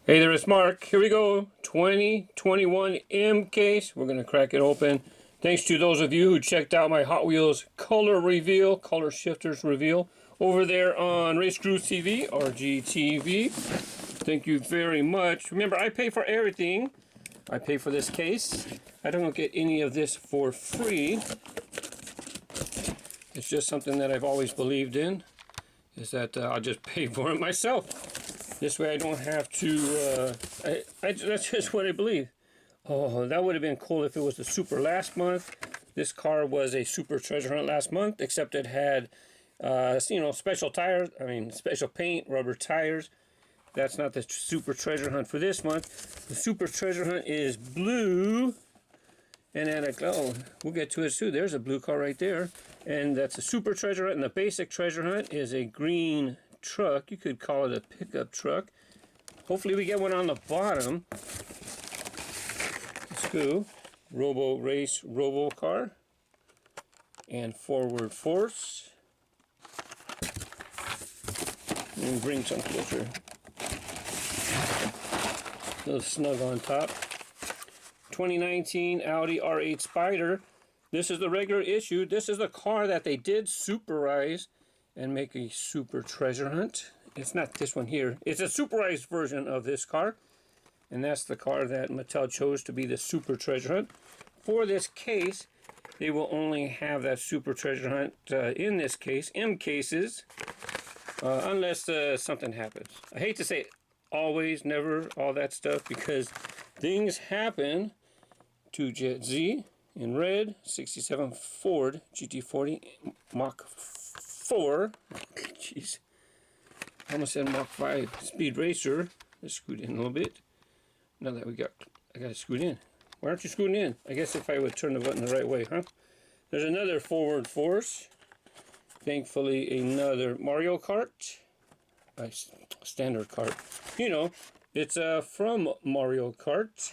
Hey there, it's Mark. Here we go. 2021 M case. We're going to crack it open. Thanks to those of you who checked out my Hot Wheels color reveal, color shifters reveal over there on RaceGrooves TV, RGTV. Thank you very much. Remember, I pay for everything. I pay for this case. I don't get any of this for free. It's just something that I've always believed in, is that I'll just pay for it myself. This way I don't have to, that's just what I believe. Oh, that would have been cool if it was the Super last month. This car was a Super treasure hunt last month, except it had, special tires, special paint, rubber tires. That's not the Super treasure hunt for this month. The Super treasure hunt is blue. And then, we'll get to it too. There's a blue car right there. And that's a Super treasure hunt. And the basic treasure hunt is a green truck. You could call it a pickup truck. Hopefully we get one on the bottom. Let's go. Robo Race Robo car. And Forward Force. And bring some closer. A little snug on top. 2019 Audi R8 Spider. This is the regular issue. This is the car that they did superize and make a Super treasure hunt. It's not this one here. It's a superized version of this car. And that's the car that Mattel chose to be the Super treasure hunt. For this case, they will only have that Super treasure hunt in this case, M cases, unless something happens. I hate to say always, never, all that stuff, because things happen to Jet Z in red, 67 Ford GT40 Mach 4. Jeez. I almost said Mach 5 Speed Racer. Let's scoot in a little bit. Now that I got it screwed in. Why aren't you scooting in? I guess if I would turn the button the right way, huh? There's another Forward Force. Thankfully, another Mario Kart. A standard kart. You know, it's from Mario Kart.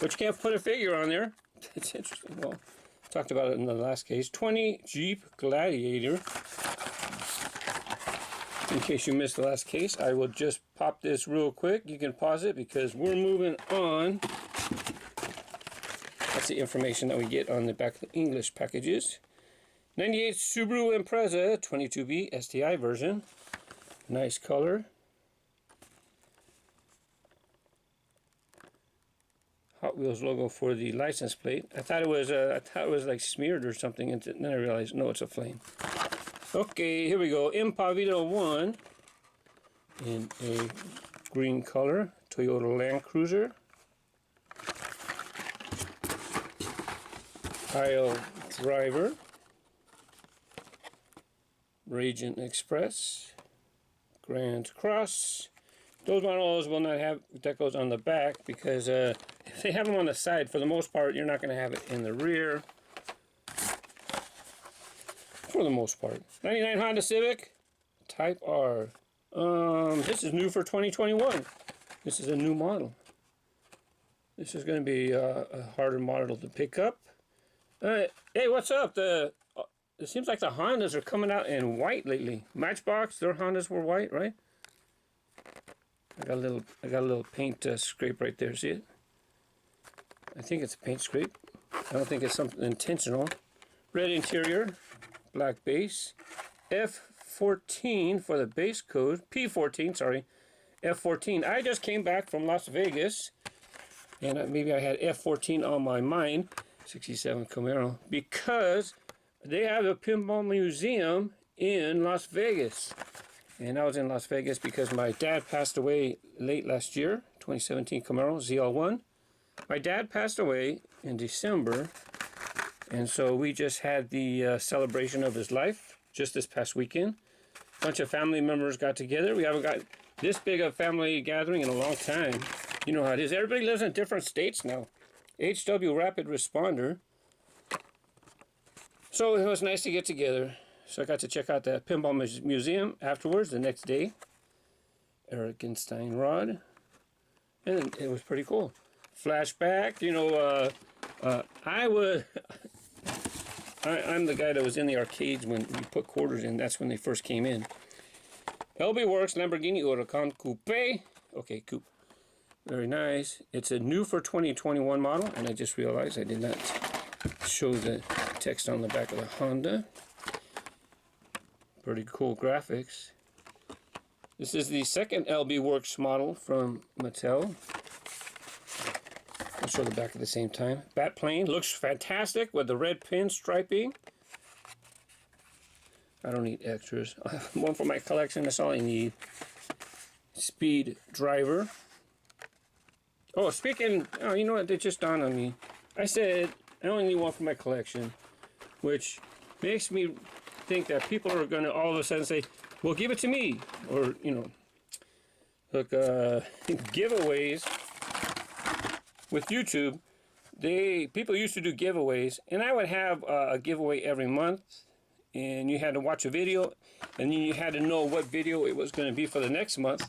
But you can't put a figure on there. It's interesting. Well, talked about it in the last case. 20 Jeep Gladiator. In case you missed the last case, I will just pop this real quick. You can pause it because we're moving on. That's the information that we get on the back of the English packages. 98 Subaru Impreza 22B STI version. Nice color. Hot Wheels logo for the license plate. I thought it was like smeared or something, and then I realized no, it's a flame. Okay, here we go. Impavito 1 in a green color. Toyota Land Cruiser. Pile Driver. Raging Express. Grand Cross. Those models will not have decals on the back because if they have them on the side, for the most part, you're not going to have it in the rear. For the most part. 99 Honda Civic Type R. This is new for 2021. This is a new model. This is going to be a harder model to pick up. Hey, what's up? It seems like the Hondas are coming out in white lately. Matchbox, their Hondas were white, right? I got a little paint scrape right there. See it? I think it's a paint scrape. I don't think it's something intentional. Red interior, black base. F14 for the base code. P14, sorry. F14. I just came back from Las Vegas, and maybe I had F14 on my mind. 67 Camaro, because they have a pinball museum in Las Vegas. And I was in Las Vegas because my dad passed away late last year, 2017 Camaro ZL1. My dad passed away in December, and so we just had the celebration of his life just this past weekend. A bunch of family members got together. We haven't got this big a family gathering in a long time. You know how it is. Everybody lives in different states now. HW Rapid Responder. So it was nice to get together. So I got to check out the Pinball Museum afterwards the next day. Erikenstein rod. And it was pretty cool. Flashback, you know, I'm the guy that was in the arcades when you put quarters in. That's when they first came in. LB Works Lamborghini Huracán Coupé. Okay, coupe. Very nice. It's a new for 2021 model, and I just realized I did not show the text on the back of the Honda. Pretty cool graphics. This is the second LB Works model from Mattel. I'll show the back at the same time. Bat plane looks fantastic with the red pin striping. I don't need extras. One for my collection, that's all I need. Speed driver. Oh, speaking, oh, you know what, it just dawned on me. I said I only need one for my collection, which makes me think that people are going to all of a sudden say, well, give it to me. Or, you know, look, giveaways with YouTube. People used to do giveaways, and I would have a giveaway every month, and you had to watch a video, and then you had to know what video it was going to be for the next month.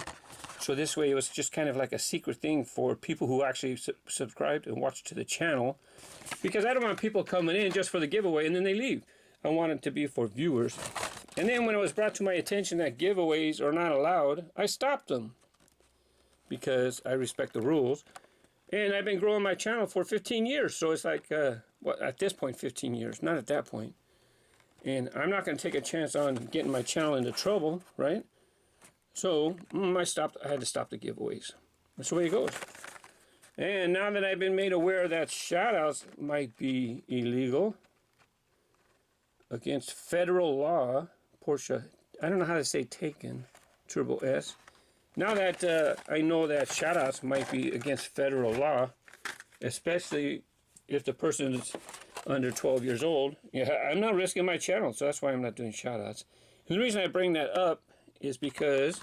So this way it was just kind of like a secret thing for people who actually subscribed and watched to the channel, because I don't want people coming in just for the giveaway and then they leave. I want it to be for viewers. And then when it was brought to my attention that giveaways are not allowed, I stopped them because I respect the rules. And I've been growing my channel for 15 years, so it's like, well, at this point 15 years, not at that point. And I'm not going to take a chance on getting my channel into trouble, right? So I had to stop the giveaways. That's the way it goes. And now that I've been made aware that shoutouts might be illegal against federal law, Porsche, I don't know how to say Taycan Turbo S. Now that I know that shoutouts might be against federal law, especially if the person is under 12 years old, yeah, I'm not risking my channel, so that's why I'm not doing shoutouts. And the reason I bring that up is because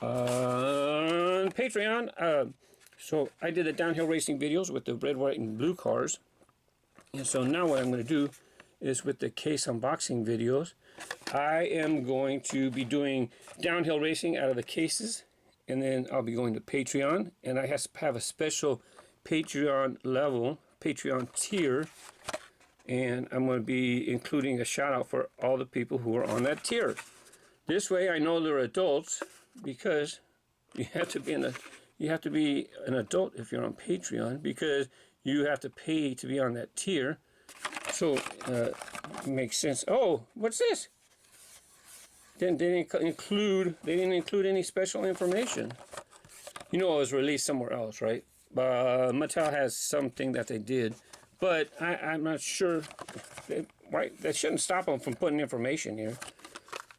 on Patreon, so I did the downhill racing videos with the red, white, and blue cars. And so now what I'm going to do is with the case unboxing videos, I am going to be doing downhill racing out of the cases, and then I'll be going to Patreon, and I have a special Patreon level, Patreon tier, and I'm going to be including a shout out for all the people who are on that tier. This way I know they're adults, because you have to be an adult if you're on Patreon, because you have to pay to be on that tier. So it makes sense. Oh, what's this? They didn't include any special information. You know, it was released somewhere else, right? Mattel has something that they did, but I'm not sure. Why that shouldn't stop them from putting information here.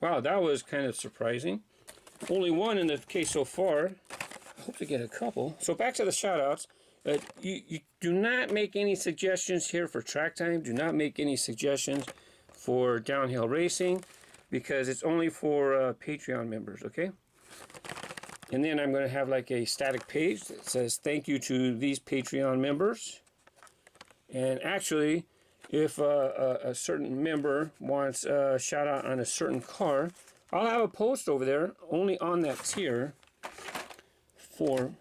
Wow, that was kind of surprising. Only one in the case so far. I hope to get a couple. So back to the shoutouts. You do not make any suggestions here for track time. Do not make any suggestions for downhill racing, because it's only for Patreon members, okay? And then I'm going to have like a static page that says thank you to these Patreon members. And actually, if a certain member wants a shout out on a certain car, I'll have a post over there only on that tier for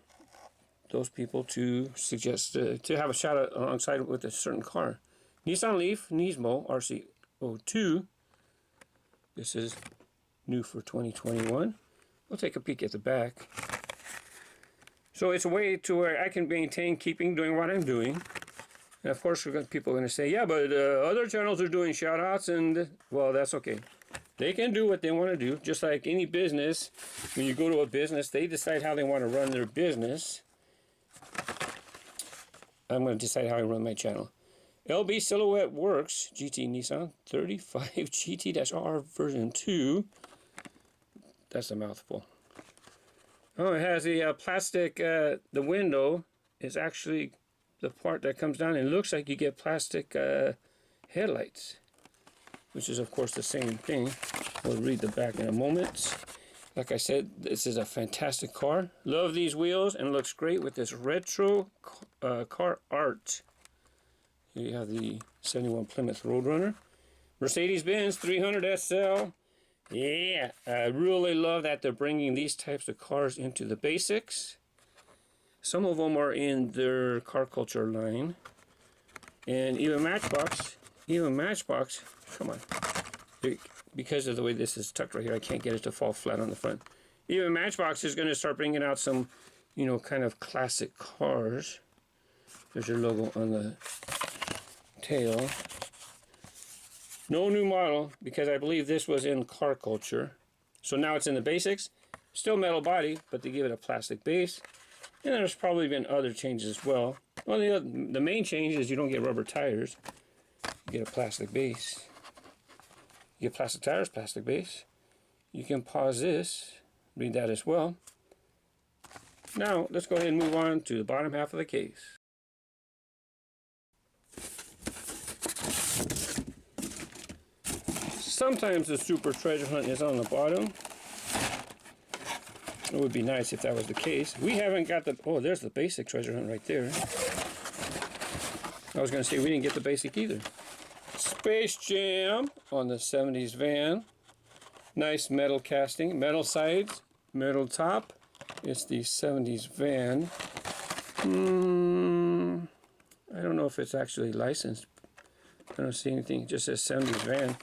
those people to suggest to have a shout out alongside with a certain car. Nissan Leaf Nismo RC02. This is new for 2021. We'll take a peek at the back. So it's a way to where I can maintain doing what I'm doing. And of course, people are going to say, yeah, but other channels are doing shout outs, and well, that's okay. They can do what they want to do, just like any business. When you go to a business, they decide how they want to run their business. I'm going to decide how I run my channel. LB-Silhouette Works GT Nissan 35 GT-R version 2. That's a mouthful. Oh, it has a plastic, the window is actually the part that comes down, and it looks like you get plastic headlights, which is of course the same thing. We'll read the back in a moment. Like I said, this is a fantastic car. Love these wheels, and it looks great with this retro car art. Here you have the 71 Plymouth Roadrunner. Mercedes-Benz 300 SL. Yeah, I really love that they're bringing these types of cars into the basics. Some of them are in their car culture line. And even Matchbox, come on. Because of the way this is tucked right here, I can't get it to fall flat on the front. Even Matchbox is going to start bringing out some you know, kind of classic cars. There's your logo on the tail. No new model, because I believe this was in car culture. So now it's in the basics. Still metal body, but they give it a plastic base. And there's probably been other changes as well. Well, the main change is you don't get rubber tires. You get a plastic base. You get plastic tires, plastic base. You can pause this, read that as well. Now, let's go ahead and move on to the bottom half of the case. Sometimes the Super Treasure Hunt is on the bottom. It would be nice if that was the case. We haven't got the... Oh, there's the basic Treasure Hunt right there. I was going to say we didn't get the basic either. Space Jam on the 70s van. Nice metal casting. Metal sides. Metal top. It's the 70s van. I don't know if it's actually licensed. I don't see anything. It just says 70s van.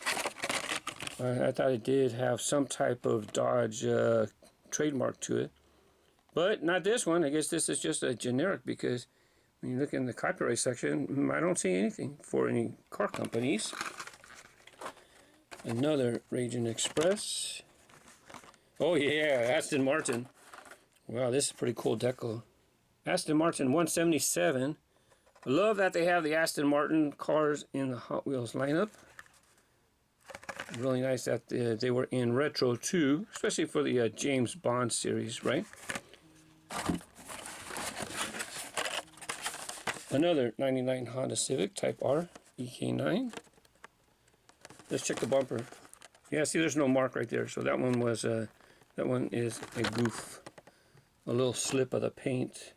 I thought it did have some type of Dodge trademark to it. But not this one. I guess this is just a generic, because when you look in the copyright section, I don't see anything for any car companies. Another Raging Express. Oh yeah, Aston Martin. Wow, this is a pretty cool decal. Aston Martin 177. I love that they have the Aston Martin cars in the Hot Wheels lineup. Really nice that they were in retro too, especially for the James Bond series, right? Another 99 Honda Civic Type R EK9. Let's check the bumper. Yeah, see, there's no mark right there, so that one was that one is a goof, a little slip of the paint.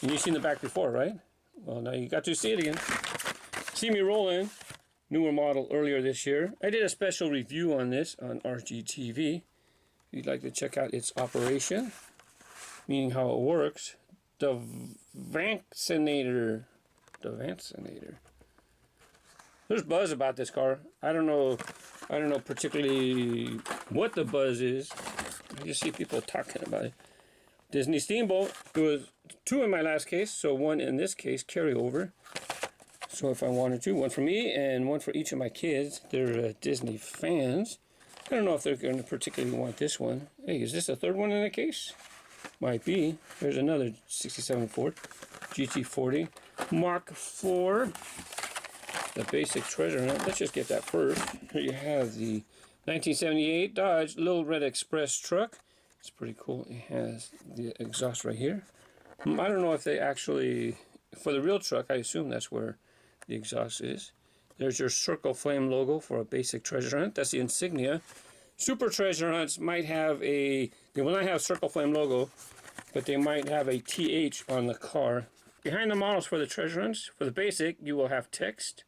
And you've seen the back before, right? Well, now you got to see it again. See me rolling. Newer model earlier this year. I did a special review on this on RGTV. If you'd like to check out its operation, meaning how it works. The Vancinator. There's buzz about this car. I don't know particularly what the buzz is. I just see people talking about it. Disney Steamboat. There was 2 in my last case, so 1 in this case, carryover. So if I wanted to, 1 for me and 1 for each of my kids. They're Disney fans. I don't know if they're going to particularly want this one. Hey, is this a 3rd one in the case? Might be. There's another 67 Ford GT40 Mark IV. The basic Treasure Hunt. Let's just get that first. Here you have the 1978 Dodge Little Red Express truck. It's pretty cool. It has the exhaust right here. I don't know if they actually, for the real truck, I assume that's where the exhaust is. There's your Circle Flame logo for a basic Treasure Hunt. That's the insignia. Super Treasure Hunts might have they will not have Circle Flame logo, but they might have a TH on the car. Behind the models for the Treasure Hunts, for the basic, you will have text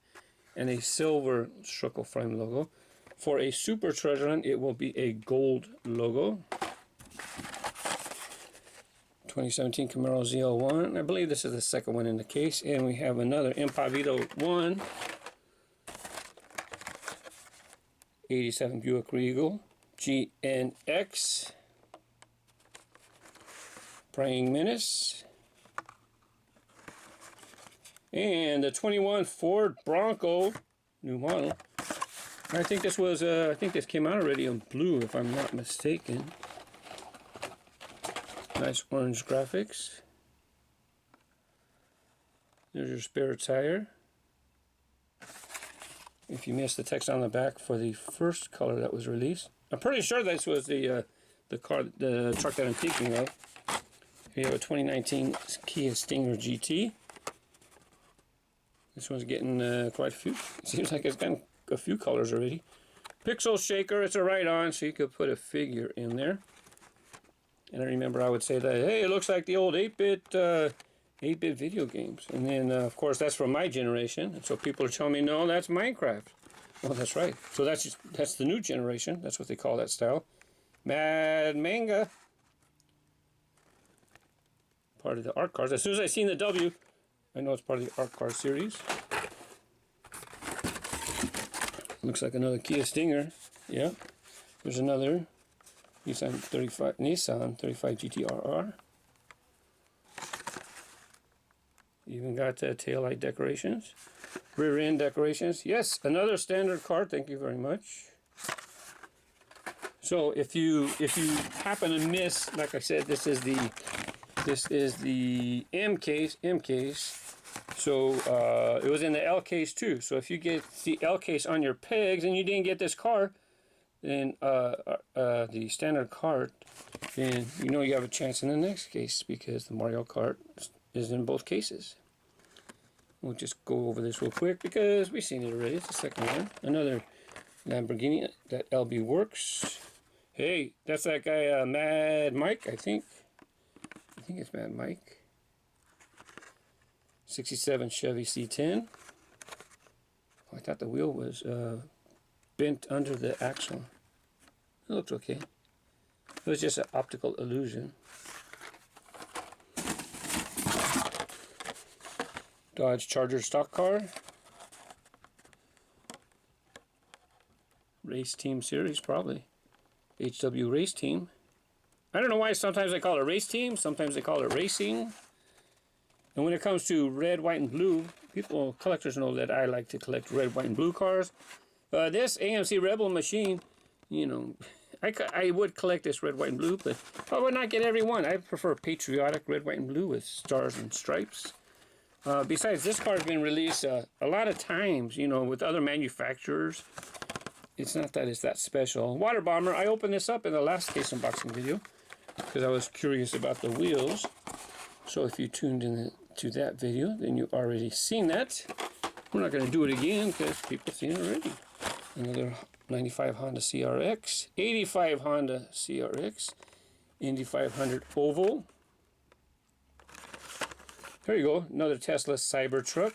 and a silver Circle Flame logo. For a Super Treasure Hunt, it will be a gold logo. 2017 Camaro ZL1. I believe this is the 2nd one in the case. And we have another Impavito 1. 87 Buick Regal. GNX. Praying Menace. And the 21 Ford Bronco. New model. I think this was, I think this came out already in blue, if I'm not mistaken. Nice orange graphics. There's your spare tire. If you missed the text on the back for the first color that was released, I'm pretty sure this was the truck that I'm thinking of. Here you have a 2019 Kia Stinger GT. This one's getting quite a few. It seems like it's gotten a few colors already. Pixel shaker. It's a ride-on, so you could put a figure in there. And I remember I would say that, hey, it looks like the old 8-bit video games. And then, of course, that's from my generation. And so people are telling me, no, that's Minecraft. Well, that's right. So that's the new generation. That's what they call that style. Mad Manga. Part of the art cars. As soon as I seen the W, I know it's part of the art car series. Looks like another Kia Stinger. Yeah. There's another Nissan 35 GT-R. Even got taillight decorations, rear end decorations. Yes, another standard car. Thank you very much. So if you happen to miss, like I said, this is the M case. So it was in the L case too. So if you get the L case on your pegs and you didn't get this car, then the standard cart, then you know you have a chance in the next case because the Mario Kart is in both cases. We'll just go over this real quick because we've seen it already. It's the second one. Another Lamborghini that LB Works. Hey, that's that guy Mad Mike, I think. I think it's Mad Mike. 67 Chevy C10. Oh, I thought the wheel was bent under the axle. It looks okay. It was just an optical illusion. Dodge Charger stock car. Race Team Series, probably. HW Race Team. I don't know why sometimes they call it race team, sometimes they call it racing. And when it comes to red, white, and blue, collectors know that I like to collect red, white, and blue cars. This AMC Rebel machine, you know, I would collect this red, white, and blue, but I would not get every one. I prefer patriotic red, white, and blue with stars and stripes. Besides, this car has been released a lot of times, you know, with other manufacturers. It's not that it's that special. Water Bomber, I opened this up in the last case unboxing video because I was curious about the wheels. So if you tuned in to that video, then you've already seen that. We're not going to do it again because people have seen it already. Another 95 Honda CRX, 85 Honda CRX, Indy 500 Oval. There you go, another Tesla Cybertruck.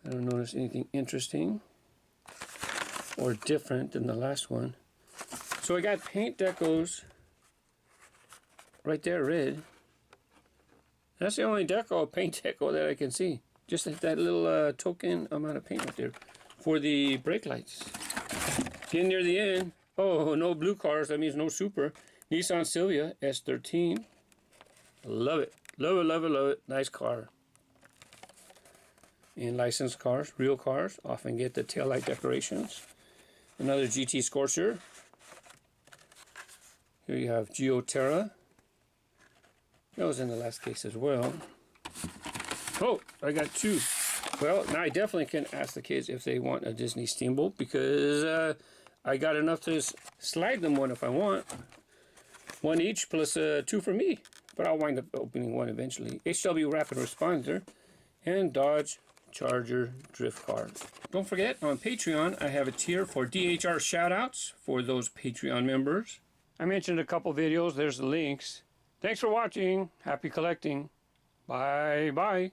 I don't notice anything interesting or different than the last one. So I got paint decos right there, red. That's the only deco, paint deco that I can see. Just like that little token amount of paint right there for the brake lights. Getting near the end. Oh, no blue cars. That means no super. Nissan Silvia S13. Love it. Love it, love it, love it. Nice car. And licensed cars, real cars, often get the taillight decorations. Another GT Scorcher. Here you have Geoterra. That was in the last case as well. Oh, I got two. Well, now I definitely can ask the kids if they want a Disney Steamboat because I got enough to slide them one if I want. One each plus two for me. But I'll wind up opening one eventually. HW Rapid Responder and Dodge Charger drift car. Don't forget, on Patreon, I have a tier for DHR shoutouts for those Patreon members. I mentioned a couple videos. There's the links. Thanks for watching. Happy collecting. Bye-bye.